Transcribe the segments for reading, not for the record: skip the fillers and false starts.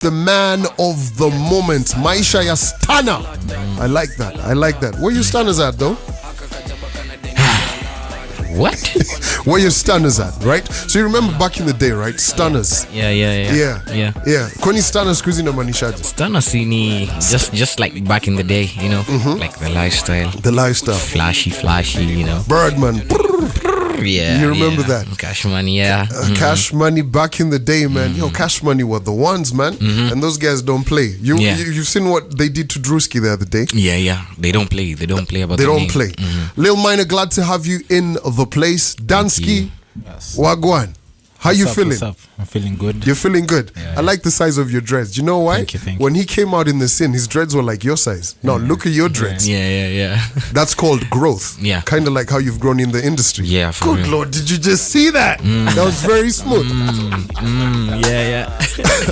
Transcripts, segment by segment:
The man of the moment, Maisha ya Stunna. I like that. Where your Stunnas at though? What? Where your Stunnas at, right? So you remember back in the day, right? Stunnas. Yeah. Kwani Stunnas kuzi na manishaji? Stunna sini just like back in the day, you know, like the lifestyle. Flashy, you know. Birdman. Yeah. You remember that? Cash Money, yeah. Cash Money back in the day, man. Yo, Cash Money were the ones, man. And those guys don't play. You've seen what they did to Drewski the other day? Yeah. They don't play about They the don't name. play. Lil Maina, glad to have you in the place. Dansky, Yes. Wagwan. How you feeling? What's up? I'm feeling good. You're feeling good. Yeah, I like the size of your dreads. Do you know why? Thank you. When he came out in the scene, his dreads were like your size. Now look at your dreads. Yeah. That's called growth. Yeah. Kind of like how you've grown in the industry. Yeah, for Good real. Lord, did you just see that? That was very smooth. Yeah.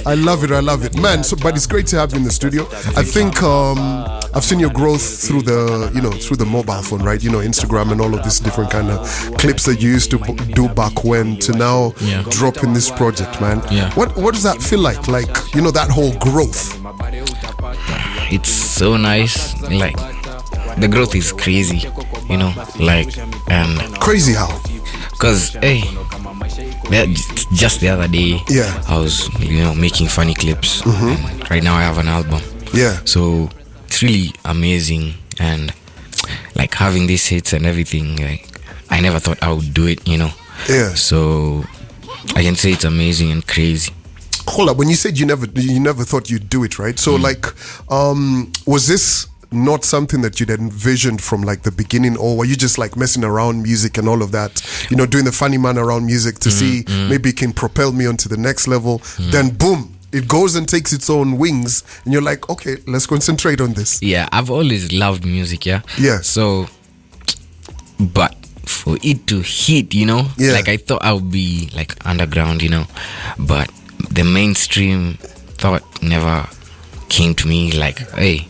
I love it, man. So, but it's great to have you in the studio. I think I've seen your growth through the mobile phone, right? You know, Instagram and all of these different kind of clips that you used to do back when to now dropping this project, man. Yeah. What does that feel like? Like, you know, that whole growth. It's so nice. Like the growth is crazy, you know, like and Crazy how? cause just the other day, I was making funny clips, and right now I have an album. Yeah. So it's really amazing, and like having these hits and everything. Like I never thought I would do it, you know. Yeah. So I can say it's amazing and crazy. Hold up. When you said you never thought you'd do it, right? So like, was this not something that you'd envisioned from like the beginning, or were you just like messing around music and all of that, you know, doing the funny man around music to see maybe it can propel me onto the next level? Then boom, it goes and takes its own wings, and you're like, okay, let's concentrate on this. Yeah, I've always loved music, yeah. So, but for it to hit, you know, like I thought I would be like underground, you know, but the mainstream thought never came to me. Like, hey,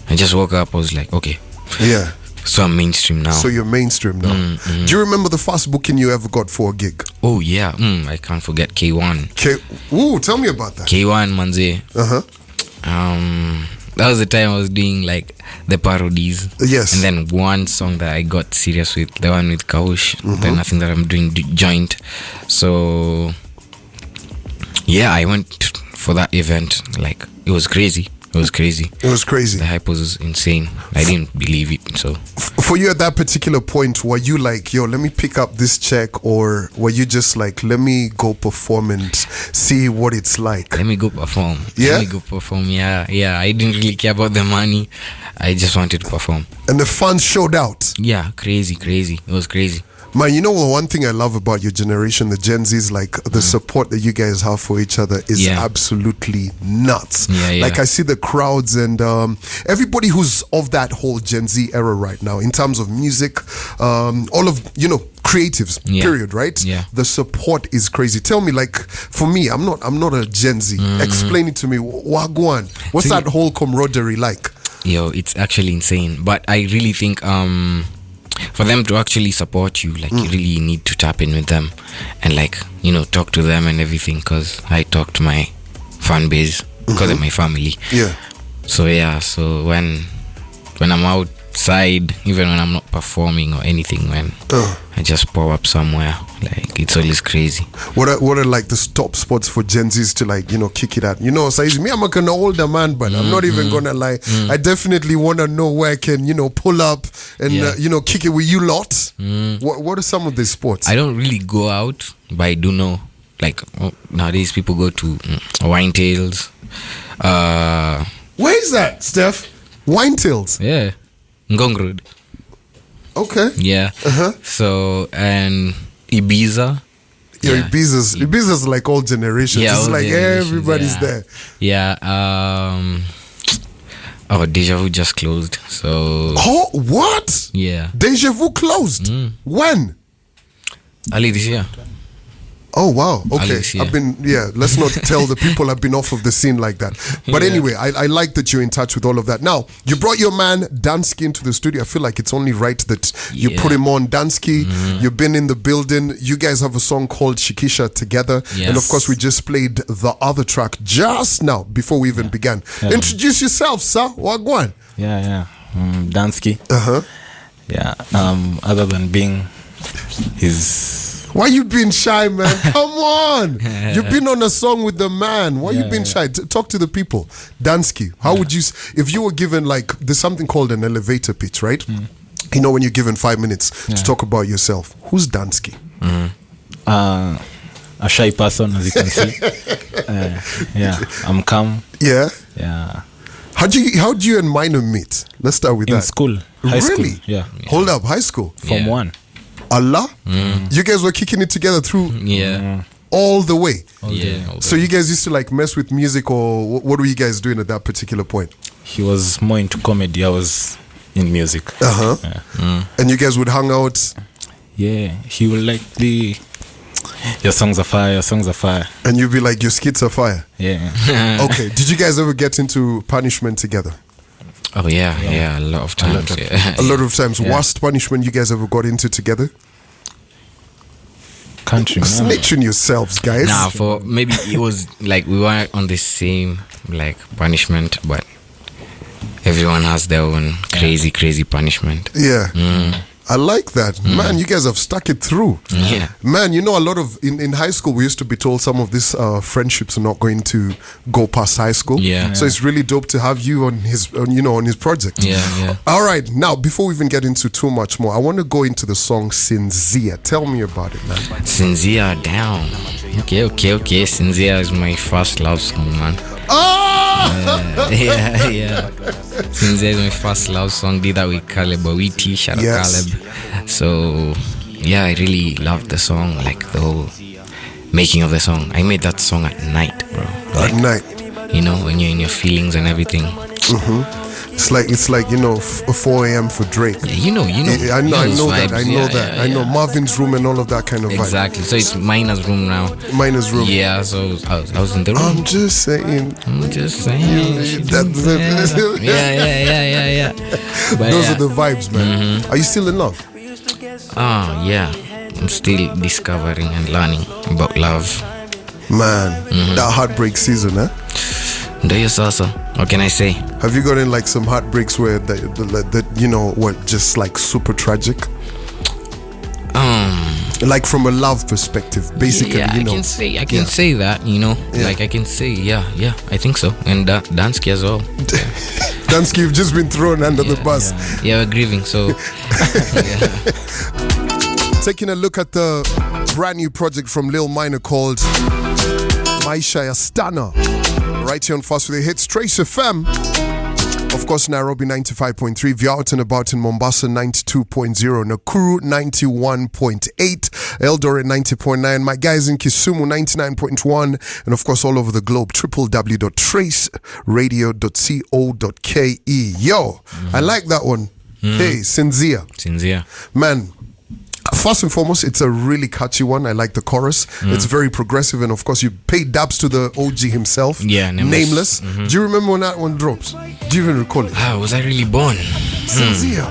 I just woke up, I was like, okay, Yeah. so I'm mainstream now. So you're mainstream now. Do you remember the first booking you ever got for a gig? Oh yeah, I can't forget K1. Tell me about that. K1 manze. That was the time I was doing like the parodies. Yes. And then one song that I got serious with, the one with Kaush. Then I think that I'm doing joint. So yeah, I went for that event. Like it was crazy. The hype was insane. I didn't believe it. So for you at that particular point, were you like, yo, let me pick up this check, or were you just like, let me go perform and see what it's like? let me go perform. Yeah? Let me go perform. Yeah. I didn't really care about the money. I just wanted to perform. And the fans showed out. Yeah, crazy. It was crazy. Man, you know what? One thing I love about your generation, the Gen Zs, like the support that you guys have for each other is absolutely nuts. Yeah. Like I see the crowds and everybody who's of that whole Gen Z era right now, in terms of music, all of, you know, creatives, period, right? Yeah. The support is crazy. Tell me, like, for me, I'm not a Gen Z. Explain it to me. Wagwan. What's that whole camaraderie like? Yo, it's actually insane. But I really think for them to actually support you, like you really need to tap in with them and like, you know, talk to them and everything, because I talk to my fan base because of my family. Yeah. So when I'm outside, even when I'm not performing or anything, when I just pop up somewhere, like it's always crazy. What are like the top spots for Gen Zs to like, you know, kick it at? You know, so me, I'm an older man, but I'm not even gonna lie. I definitely want to know where I can, you know, pull up and you know, kick it with you lot. What are some of these spots? I don't really go out, but I do know, like nowadays people go to Wine Tails. Where is that, Steph? Wine Tails. Yeah, Ngong Road. Okay. Yeah. So and Ibiza. Yeah, Ibiza's like all generations. Yeah, it's all like generations, everybody's there. Yeah. Deja Vu just closed. So. Oh, what? Yeah. Deja Vu closed. When? Early this year. Oh wow! Okay, Alex, yeah. I've been Let's not tell the people I've been off of the scene like that. But anyway, I like that you're in touch with all of that. Now you brought your man Dansky into the studio. I feel like it's only right that you put him on. Dansky, you've been in the building. You guys have a song called Shikisha together, and of course we just played the other track just now before we even began. Introduce yourself, sir. Wagwan. Dansky. Yeah. Other than being his. Why you being shy, man? Come on. You've been on a song with the man. Why you being shy? Talk to the people. Dansky, how would you, if you were given like, there's something called an elevator pitch, right? You know, when you're given 5 minutes to talk about yourself. Who's Dansky? A shy person, as you can see. I'm calm. Yeah? Yeah. How'd you and Maina meet? Let's start with that. In school. High really? School. Yeah. Hold up, high school? Form 1. Allah? You guys were kicking it together through all the way. So you guys used to like mess with music, or what were you guys doing at that particular point? He was more into comedy. I was in music. And you guys would hang out? Yeah. He would like your songs are fire, your songs are fire. And you'd be like, your skits are fire? Yeah. Okay. Did you guys ever get into punishment together? Oh yeah, a lot of times. A lot of times. Worst punishment you guys ever got into together? Country. Snitching yourselves, guys. Nah, for maybe it was like we were on the same like punishment, but everyone has their own crazy punishment. Yeah. I like that. Man, you guys have stuck it through. Yeah. Man, you know, a lot of in high school we used to be told some of these friendships are not going to go past high school. Yeah. So it's really dope to have you on his project. Yeah. All right. Now, before we even get into too much more, I want to go into the song Sinzia. Tell me about it, man. Sinzia, down. Okay. Sinzia is my first love song, man. Oh! Yeah. Sinzia is my first love song. Did that with Caleb Awiti, shout out Caleb. So yeah, I really loved the song, like the whole making of the song. I made that song at night, bro. Like, at night. You know, when you're in your feelings and everything. It's like you know, 4 a.m. for Drake. Yeah, you know. I know that. I know Marvin's Room and all of that kind of vibe. Exactly. So it's Mina's room now. Mina's room. Yeah. So I was in the room. I'm just saying. Yeah. But those are the vibes, man. Are you still in love? Yeah. I'm still discovering and learning about love. Man, that heartbreak season, huh? Deye sasa. What can I say? Have you gotten like some heartbreaks where that you know what, just like super tragic? Like from a love perspective, basically. Yeah, you know. I can say that, you know. Like I can say, I think so. And Dansky as well. Dansky, you've just been thrown under the bus. Yeah, we're grieving, so Taking a look at the brand new project from Lil Maina called Maisha Stunna. Right here on Fast with the Hits, Trace FM. Of course, Nairobi 95.3, if you're out and about in Mombasa 92.0, Nakuru 91.8, Eldoret 90.9, my guys in Kisumu 99.1, and of course all over the globe, www.traceradio.co.ke. Yo, I like that one. Hey, Sinzia. Man, first and foremost, it's a really catchy one. I like the chorus. It's very progressive, and of course, you paid dabs to the OG himself. Yeah, Nameless. Do you remember when that one dropped? Do you even recall it? Was I really born? Sinzia.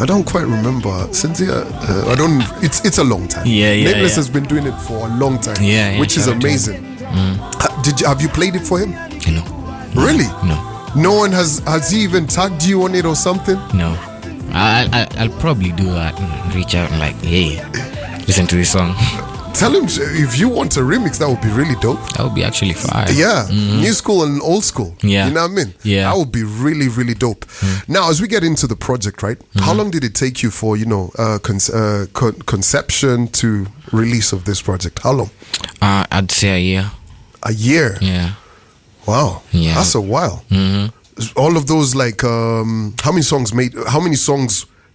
I don't quite remember. Sinzia. I don't. It's a long time. Nameless has been doing it for a long time. Which is amazing. Have you played it for him? No. Really? No. No one has he even tagged you on it or something? No. I'll probably do that and reach out and like, hey, listen to this song. Tell him if you want a remix, that would be really dope. That would be actually fire. Yeah, new school and old school. Yeah, you know what I mean. Yeah, that would be really, really dope. Now, as we get into the project, right? How long did it take you for conception to release of this project? How long? I'd say a year. A year. Yeah. Wow. Yeah. That's a while. All of those, like, how many songs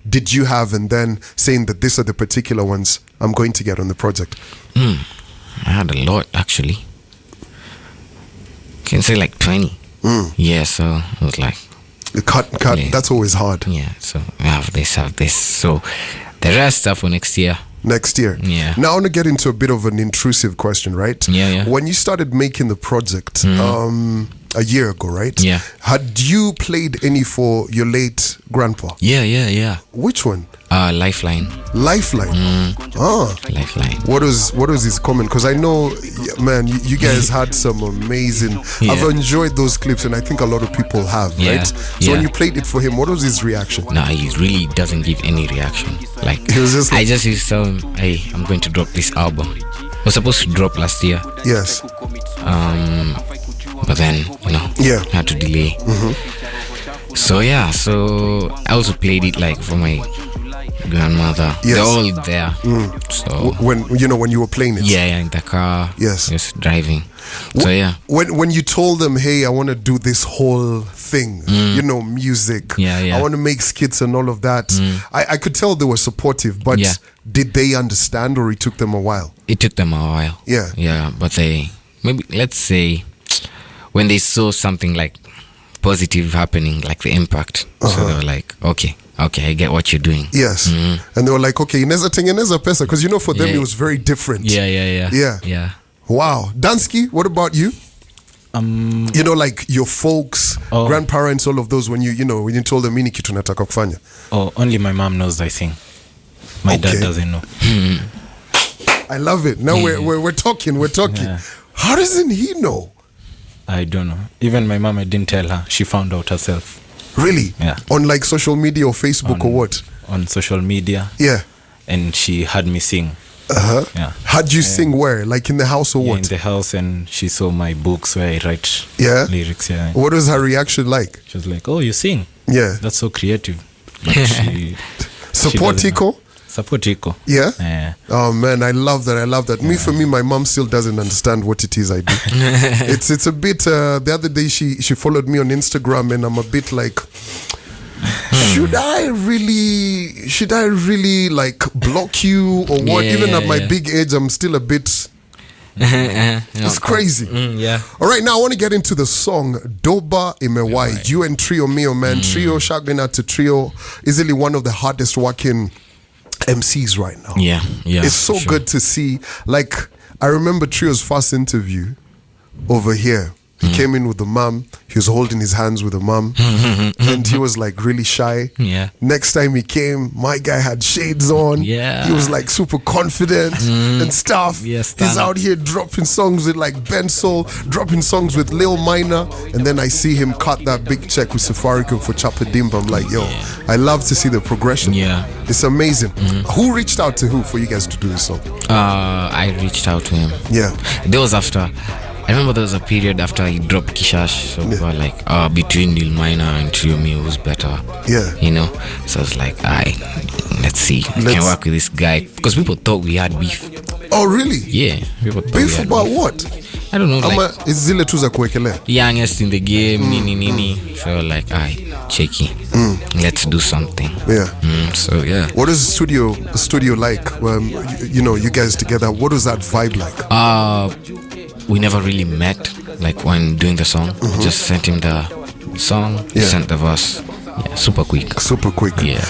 did you have, and then saying that these are the particular ones I'm going to get on the project? I had a lot, actually. Can say like 20. Yeah, so it was like cut. Yeah. That's always hard. Yeah, so I have this. So the rest are for next year. Next year. Yeah. Now I want to get into a bit of an intrusive question, right? Yeah. When you started making the project a year ago, right? Yeah. Had you played any for your late grandpa? Yeah. Which one? Lifeline. Lifeline. Lifeline. What was his comment? Because I know, man, you guys had some amazing. Yeah. I've enjoyed those clips, and I think a lot of people have, right? So when you played it for him, what was his reaction? No, he really doesn't give any reaction. Like, he was just like, I just used to tell him, hey, I'm going to drop this album. It was supposed to drop last year. Yes. But then, I had to delay. So so I also played it like for my grandmother. Yes. They're all there. So when you were playing it. Yeah, in the car. Yes. Just driving. So When you told them, hey, I want to do this whole thing, music. Yeah. I want to make skits and all of that. I could tell they were supportive, but did they understand, or it took them a while? It took them a while. Yeah. Yeah, but let's say when they saw something like positive happening, like the impact. So they were like, okay, I get what you're doing. Yes. And they were like, okay, inaweza tengeneza pesa, because for them it was very different. Yeah. Wow. Dansky, what about you? Like your folks, grandparents, all of those, when you told them mini kitu nataka kufanya. Oh, only my mom knows I sing. My dad doesn't know. I love it. Now we're talking. Yeah. How doesn't he know? I don't know. Even my mom, I didn't tell her. She found out herself. Really? Yeah. On like social media or Facebook or what? On social media. Yeah. And she had me sing. Yeah. Had you sing where? Like in the house or what? In the house, and she saw my books where I write lyrics. Yeah. What was her reaction like? She was like, "Oh, you sing? Yeah. That's so creative." But Support Iko? Support Iko. Yeah? Oh man, I love that. Yeah. For me, my mom still doesn't understand what it is I do. It's a bit, the other day she followed me on Instagram, and I'm a bit like, should I really like block you or what? Even at my big age, I'm still a bit. It's crazy. All right, now I want to get into the song Doba Imewai. You and Trio Mio, man. Trio, shouting out to Trio, easily one of the hardest working MCs right now. Yeah. It's so good to see. Like, I remember Trio's first interview over here. He came in with the mom. He was holding his hands with the mom. And he was like really shy. Yeah. Next time he came, my guy had shades on. Yeah. He was like super confident and stuff. Yeah, he's out here dropping songs with like Ben Soul, dropping songs with Lil Maina. And then I see him cut that big check with Safaricom for Chapadimba. I'm like, yo, I love to see the progression. Yeah. It's amazing. Who reached out to who for you guys to do this song? I reached out to him. Yeah. There was after... I remember there was a period after he dropped Kishash, so we were like, between Lil Maina and Trio Me, who's better? Yeah. So I was like, let's see, we can work with this guy, because people thought we had beef. Oh really? Yeah, people thought beef about what? I don't know. Like, it's zile tu za kuwekelea. Youngest in the game, nini. So like, checky. Let's do something. Yeah. So yeah. What is the studio like? You guys together. What was that vibe like? We never really met, like when doing the song. Just sent him the song, he sent the verse. Yeah, super quick. Yeah.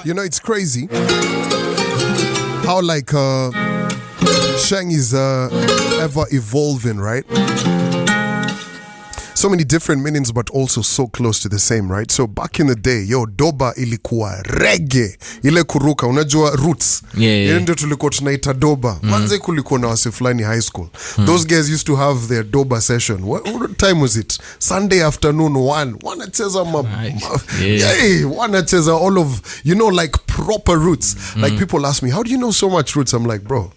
It's crazy how like Sheng is ever evolving, right? So many different meanings, but also so close to the same, right? So back in the day, doba ilikuwa reggae, ile kuruka, unajua roots. Yeah. Ndio tulikuwa tunaita doba. Manze kulikuwa na wase fulani high school. Those guys used to have their doba session. What time was it? Sunday afternoon, wanacheza wanacheza all of, like proper roots. Like people ask me, how do you know so much roots? I'm like, bro,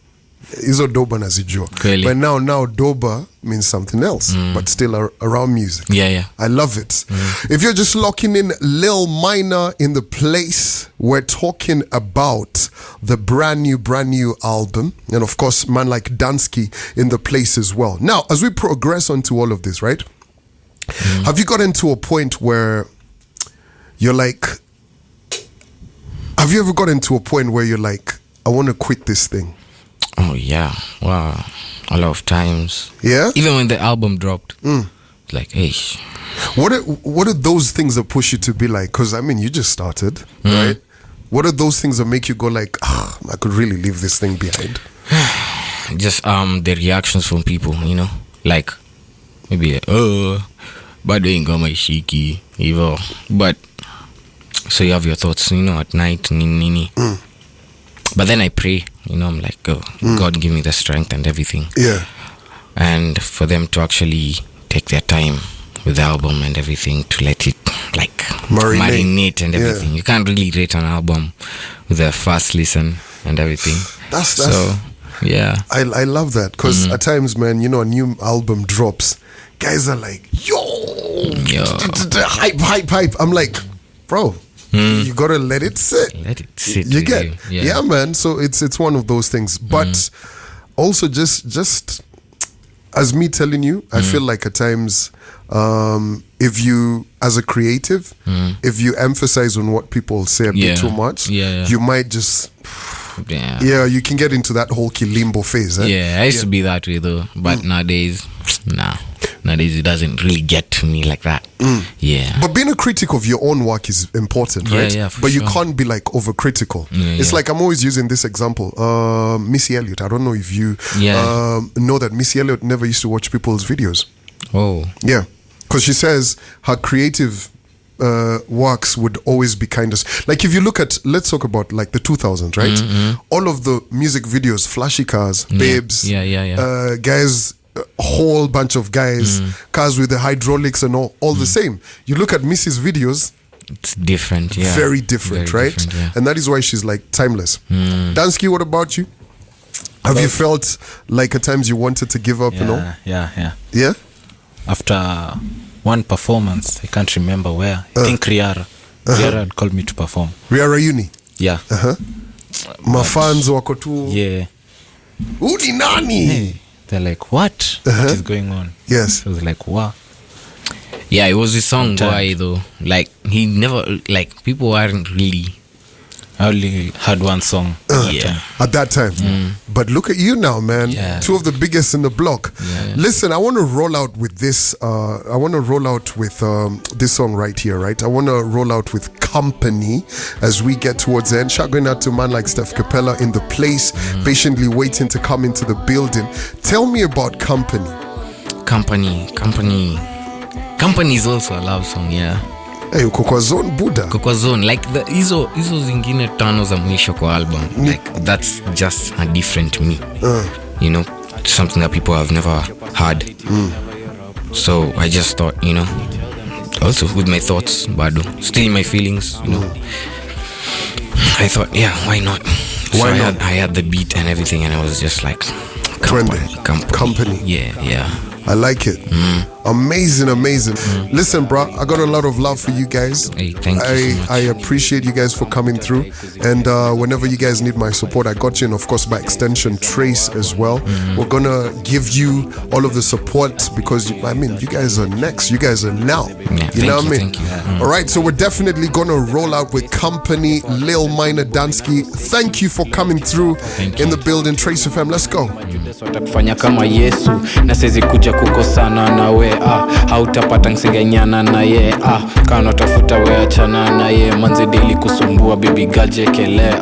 hizo doba nazijua. But now doba means something else, but still around music. Yeah. I love it. If you're just locking in, Lil Maina in the place, we're talking about the brand new album, and of course man like Dansky in the place as well. Now as we progress onto all of this, right, have you gotten to a point where you're like, have you ever gotten to a point where you're like, I want to quit this thing? Oh yeah, wow, a lot of times. Yeah, even when the album dropped, like, hey, what are those things that push you to be like? Because I mean, you just started, right? What are those things that make you go like, I could really leave this thing behind? Just the reactions from people, you know, like maybe but they ain't got my shiki, evil. But so you have your thoughts, you know, at night, nini. But then I pray, you know, I'm like, God give me the strength and everything. Yeah. And for them to actually take their time with the album and everything, to let it like marinate and everything. You can't really rate an album with a fast listen and everything. That's so yeah. I love that because at times, man, you know, a new album drops, guys are like, yo. hype. I'm like, bro, you gotta let it sit. Let it sit. You get, yeah, man. So it's one of those things. But also just as me telling you, I feel like at times, if you, as a creative, if you emphasize on what people say a bit too much, you might just, you can get into that whole kilimbo phase. I used to be that way though, but nowadays, nowadays it doesn't really get to me like that. But being a critic of your own work is important, right? But you can't be like overcritical. It's like, I'm always using this example, Missy Elliott. I don't know if you know that Missy Elliott never used to watch people's videos. Yeah, because she says her creative works would always be kind of like, if you look at, let's talk about like the 2000s, right? All of the music videos, flashy cars, babes, guys, a whole bunch of guys, cars with the hydraulics and all the same. You look at Missy's videos, it's different, very different, right? Different, and that is why she's like timeless. Dansky, what about you? Have you felt like at times you wanted to give up? Yeah. After one performance, I can't remember where. I think Riara had called me to perform. Riara Uni. Yeah. Mafans wako tu. Yeah. Udi nani? Hey, they're like, what? What is going on? Yes. I was like, wow. Yeah, it was a song boy though. Like he never, like people weren't really. I only had one song at that time. But look at you now, man. Two of the biggest in the block. Listen, I want to roll out with this. I want to roll out with this song right here, right? I want to roll out with Company as we get towards the end. Shout going out to a man like Steph Capella in the place, patiently waiting to come into the building. Tell me about Company. Company is also a love song, Hey, uko kwa zone Buddha. Uko kwa zone, like hizo zingine tano za mwisho kwa album, like that's just a different me. You know, something that people have never heard. So I just thought, you know, also with my thoughts, bado, still my feelings, you know. I thought, why not? So I had the beat and everything, and I was just like, company. Yeah. I like it. Amazing. Listen, bro, I got a lot of love for you guys. Hey, thank you so much. I appreciate you guys for coming through. And whenever you guys need my support, I got you. And of course, by extension, Trace as well. We're going to give you all of the support because, you guys are next. You guys are now. You know what I mean? Thank you. All right, so we're definitely going to roll out with Company, Lil Maina, Dansky. Thank you for coming through in the building. Trace FM, let's go. Watakufanya kama Yesu na siwezi kuja kukosana na we hautapata nsigenyana na ye kana tafuta we achana na ye manze daily kusumbua baby gaje kele